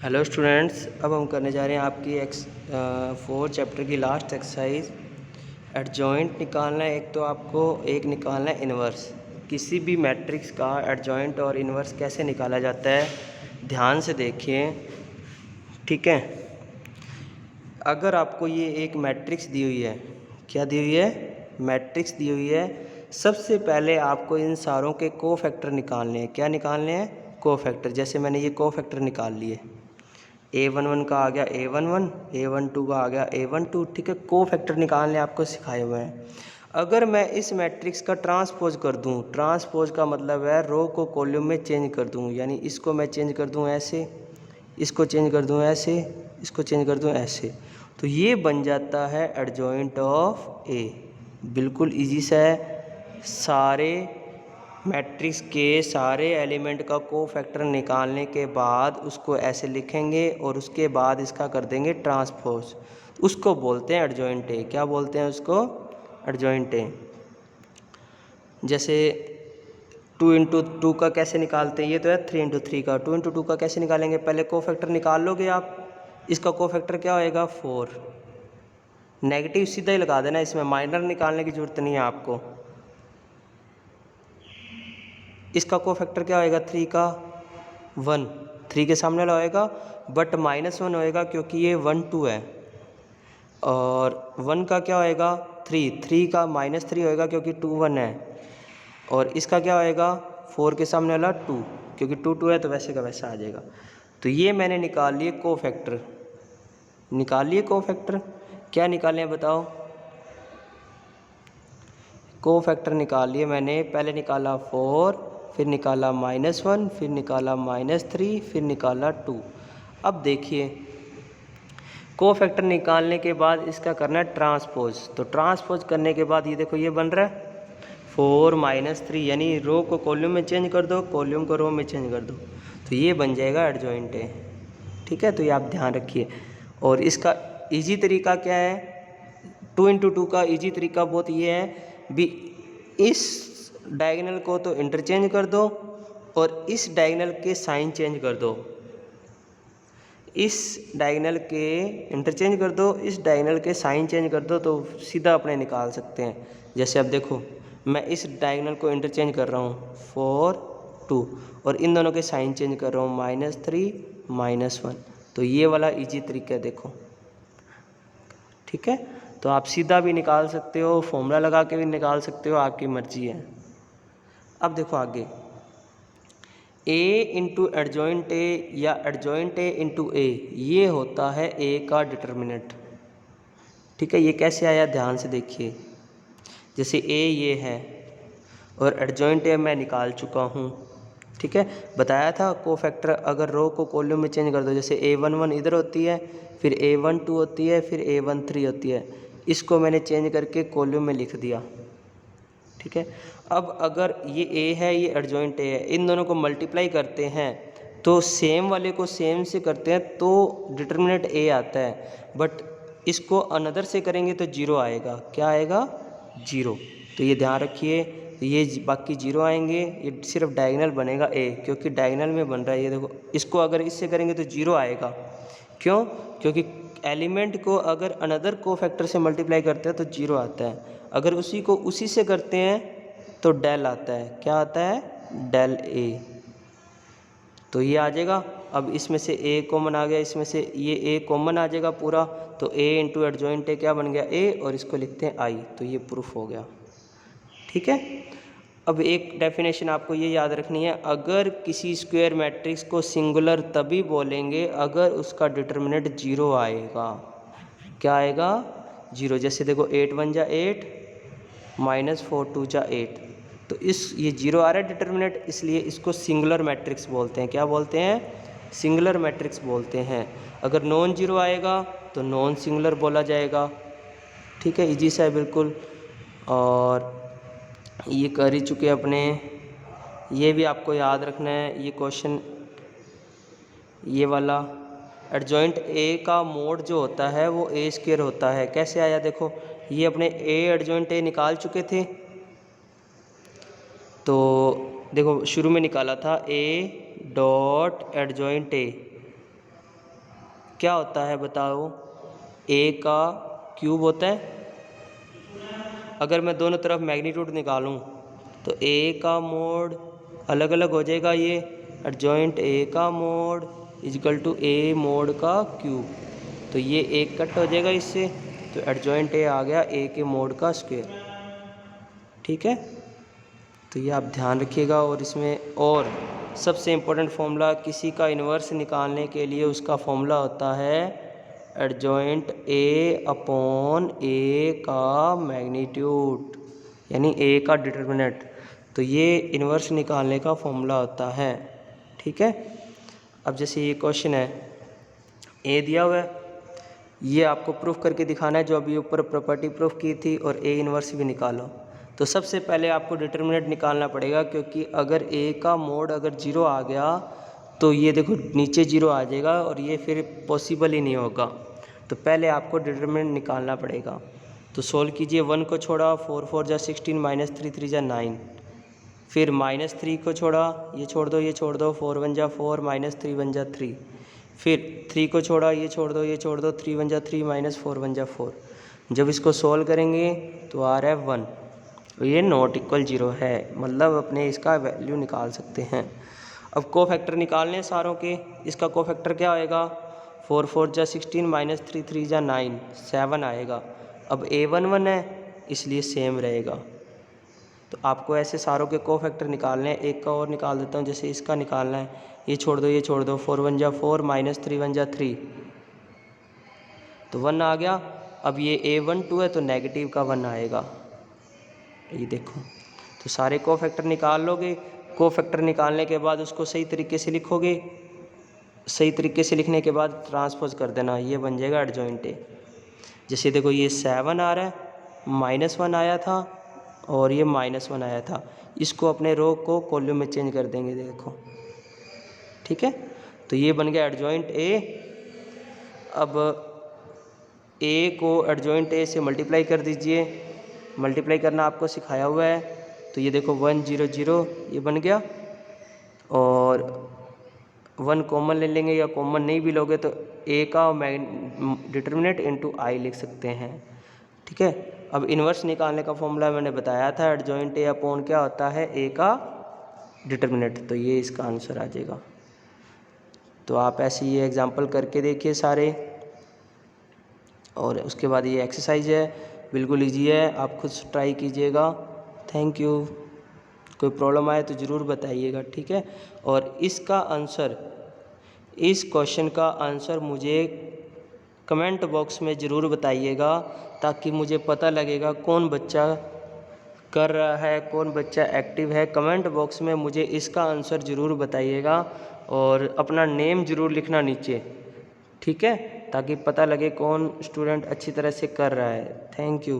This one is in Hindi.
हेलो स्टूडेंट्स, अब हम करने जा रहे हैं आपकी 4 चैप्टर की लास्ट एक्सरसाइज। एडजॉइंट निकालना है। एक तो आपको एक निकालना है इन्वर्स। किसी भी मैट्रिक्स का एडजॉइंट और इन्वर्स कैसे निकाला जाता है, ध्यान से देखिए। ठीक है, अगर आपको ये एक मैट्रिक्स दी हुई है, क्या दी हुई है? मैट्रिक्स दी हुई है। सबसे पहले आपको इन सारों के कोफैक्टर निकालने हैं। क्या निकालने हैं? कोफैक्टर। जैसे मैंने ये कोफैक्टर निकाल लिए। A11 का आ गया A11, A12 का आ गया A12। ठीक है, कोफैक्टर निकालने आपको सिखाए हुए हैं। अगर मैं इस मैट्रिक्स का ट्रांसपोज कर दूं, ट्रांसपोज का मतलब है रो को कॉलम में चेंज कर दूं, यानी इसको मैं चेंज कर दूं ऐसे, इसको चेंज कर दूं ऐसे, इसको चेंज कर दूं ऐसे, तो ये बन जाता है एडजॉइंट ऑफ ए। बिल्कुल इजी सा है। सारे मैट्रिक्स के सारे एलिमेंट का कोफैक्टर निकालने के बाद उसको ऐसे लिखेंगे और उसके बाद इसका कर देंगे ट्रांसपोज। उसको बोलते हैं एडजॉइंट ए। क्या बोलते हैं उसको? Adjoint A. जैसे 2 × 2 का कैसे निकालते हैं? ये तो है 3 × 3 का। 2 × 2 का कैसे निकालेंगे? पहले कोफैक्टर निकाल लोगे आप। इसका कोफैक्टर क्या होएगा? 4। नेगेटिव सीधा ही लगा देना, इसमें माइनर निकालने की जरूरत नहीं है आपको। इसका कोफैक्टर क्या होएगा? 3 का 1। 3 के सामने वाला होएगा, बट -1 होएगा क्योंकि ये 1 2 है। और 1 का क्या होएगा? 3। 3 का -3 होएगा क्योंकि 2 1 है। और इसका क्या होएगा? 4 के सामने वाला 2, क्योंकि 2 2 है तो वैसे का वैसा आ जाएगा। तो ये मैंने निकाल लिए कोफैक्टर। निकाल लिए कोफैक्टर। क्या निकालें बताओ? कोफैक्टर निकाल लिए मैंने। पहले निकाला 4, फिर निकाला -1, फिर निकाला -3, फिर निकाला 2। अब देखिए, कोफैक्टर निकालने के बाद इसका करना है ट्रांसपोज। तो ट्रांसपोज करने के बाद ये देखो ये बन रहा है 4 -3, यानी रो को कॉलम में चेंज कर दो, कॉलम को रो में चेंज कर दो, तो ये बन जाएगा एडजॉइंट है। ठीक है, तो ये आप ध्यान रखिए। और इसका इजी तरीका क्या है? 2 × 2 का इजी तरीका बहुत ये है भी, इस डायगोनल को तो इंटरचेंज कर दो और इस डायगोनल के साइन चेंज कर दो। इस डायगोनल के इंटरचेंज कर दो, इस डायगोनल के साइन चेंज कर दो, तो सीधा अपने निकाल सकते हैं। जैसे अब देखो, मैं इस डायगोनल को इंटरचेंज कर रहा हूँ 4 2, और इन दोनों के साइन चेंज कर रहा हूँ -3 -1। तो ये वाला इजी तरीका है, देखो। ठीक है, तो आप सीधा भी निकाल सकते हो, फॉर्मूला लगा के भी निकाल सकते हो, आपकी मर्जी है। अब देखो आगे, A × एडजॉइंट ए या एडजॉइंट A × A, ये होता है A का डिटर्मिनेंट। ठीक है, ये कैसे आया ध्यान से देखिए। जैसे A ये है और एडजॉइंट A मैं निकाल चुका हूँ। ठीक है, बताया था कोफैक्टर अगर रो को कॉलम में चेंज कर दो, जैसे A11 इधर होती है, फिर A12 होती है, फिर A13 होती है। इसको मैंने चेंज करके कॉलम में लिख दिया। ठीक है, अब अगर ये A है, ये एडजॉइंट A है, इन दोनों को मल्टीप्लाई करते हैं तो सेम वाले को सेम से करते हैं तो डिटर्मिनेंट A आता है, बट इसको अनदर से करेंगे तो 0 आएगा। क्या आएगा? 0। तो ये ध्यान रखिए, ये बाकी 0 आएंगे, ये सिर्फ डायगोनल बनेगा A, क्योंकि डायगोनल में बन रहा है। ये देखो, इसको अगर इससे करेंगे तो 0 आएगा। क्यों? क्योंकि एलिमेंट को अगर अनदर कोफैक्टर से मल्टीप्लाई करते हैं तो 0 आता है, अगर उसी को उसी से करते हैं तो डेल आता है। क्या आता है? Del A। तो ये आ जाएगा। अब इसमें से A कॉमन आ गया, इसमें से ये A कॉमन आ जाएगा पूरा, तो A × एडजॉइंट A क्या बन गया? A, और इसको लिखते हैं I। तो ये प्रूफ हो गया। ठीक है, अब एक डेफिनेशन आपको ये याद रखनी है, अगर किसी स्क्वायर मैट्रिक्स को सिंगुलर तभी बोलेंगे अगर उसका डिटर्मिनेंट 0 आएगा। क्या आएगा? 0। जैसे देखो 8 1 जा 8, -4 2 जा 8, तो ये 0 आ रहा है डिटर्मिनेंट, इसलिए इसको सिंगुलर मैट्रिक्स बोलते हैं। क्या बोलते हैं? सिंगुलर मैट्रिक्स बोलते हैं। अगर नॉन 0 आएगा तो नॉन सिंगुलर बोला जाएगा। ठीक है, इजी सा है बिल्कुल। और ये कर ही चुके अपने, ये भी आपको याद रखना है ये क्वेश्चन, ये वाला। एडजॉइंट A का मोड जो होता है वो A² होता है। कैसे आया देखो, ये अपने A एडजॉइंट A निकाल चुके थे, तो देखो शुरू में निकाला था A डॉट एडजॉइंट A, क्या होता है बताओ? ए का क्यूब होता है। अगर मैं दोनों तरफ मैग्नीट्यूड निकालूं तो ए का मोड अलग अलग हो जाएगा, ये एडजॉइंट ए का mod is equal to A mod का क्यूब, तो ये एक कट हो जाएगा इससे, तो एडजॉइंट ए आ गया ए के मोड का स्क्वायर। ठीक है, तो ये आप ध्यान रखिएगा। और इसमें और सबसे इम्पोर्टेंट फॉर्मूला किसी का इन्वर्स निकालने के लिए उसका फॉर्मूला होता है एडजॉइंट ए अपॉन ए का मैग्नीट्यूड, यानी ए का डिटर्मिनेंट। तो ये इन्वर्स निकालने का फॉर्मूला होता है। ठीक है, अब जैसे ये क्वेश्चन है, ए दिया हुआ है, ये आपको प्रूफ करके दिखाना है जो अभी ऊपर प्रॉपर्टी प्रूफ की थी, और ए इन्वर्स भी निकालो। तो सबसे पहले आपको डिटर्मिनेंट निकालना पड़ेगा, क्योंकि अगर ए का मोड अगर 0 आ गया तो ये देखो नीचे 0 आ जाएगा और ये फिर पॉसिबल ही नहीं होगा। तो पहले आपको डिटर्मिनेंट निकालना पड़ेगा। तो सोल्व कीजिए, 1 को छोड़ा, 4 4 जा 16, -3 3 जा 9, फिर -3 को छोड़ा, ये छोड़ दो, ये छोड़ दो, 4 1 जा 4, -3 1 जा 3, फिर 3 को छोड़ा, ये छोड़ दो, ये छोड़ दो, 3 1 जा 3, -4 1 जा 4। जब इसको सोल्व करेंगे तो आ रहा है 1, तो ये नॉट इक्वल 0 है, मतलब अपने इसका वैल्यू निकाल सकते हैं। अब कोफैक्टर निकालने सारों के, इसका कोफैक्टर क्या आएगा? 4 4 जा 16, -3 3 जा 9, 7 आएगा। अब A1 1 है इसलिए सेम रहेगा। तो आपको ऐसे सारों के कोफैक्टर निकालने हैं। एक का और निकाल देता हूँ, जैसे इसका निकालना है, ये छोड़ दो, ये छोड़ दो, 4 1 जा 4, -3 1 जा 3, तो 1 आ गया। अब ये A1 2 है तो नेगेटिव का 1 आएगा, ये देखो। तो सारे कोफैक्टर निकाल लोगे, कोफैक्टर निकालने के बाद उसको सही तरीके से लिखोगे, सही तरीके से लिखने के बाद ट्रांसपोज कर देना, ये बन जाएगा एडजॉइंट ए। जैसे देखो ये 7 आ रहा है, -1 आया था और ये -1 आया था, इसको अपने रो को कॉलम में चेंज कर देंगे, देखो। ठीक है, तो ये बन गया एडजॉइंट ए। अब ए को एडजॉइंट ए से मल्टीप्लाई कर दीजिए, मल्टीप्लाई करना आपको सिखाया हुआ है। तो ये देखो 1 0 0 ये बन गया, और 1 कॉमन ले लेंगे, या कॉमन नहीं भी लोगे तो ए का डिटर्मिनेंट इनटू आई लिख सकते हैं। ठीक है, अब इन्वर्स निकालने का फॉर्मूला मैंने बताया था, एडजॉइंट ए अपॉन क्या होता है? ए का डिटर्मिनेंट, तो ये इसका आंसर आ जाएगा। तो आप ऐसे ये एग्जांपल करके देखिए सारे, और उसके बाद ये एक्सरसाइज है, बिल्कुल ईजी है, आप खुद ट्राई कीजिएगा। Thank you. कोई प्रॉब्लम आए तो ज़रूर बताइएगा, ठीक है। और इसका आंसर, इस क्वेश्चन का आंसर मुझे कमेंट बॉक्स में ज़रूर बताइएगा, ताकि मुझे पता लगेगा कौन बच्चा कर रहा है, कौन बच्चा एक्टिव है। कमेंट बॉक्स में मुझे इसका आंसर ज़रूर बताइएगा, और अपना नेम ज़रूर लिखना नीचे, ठीक है, ताकि पता लगे कौन स्टूडेंट अच्छी तरह से कर रहा है। Thank you.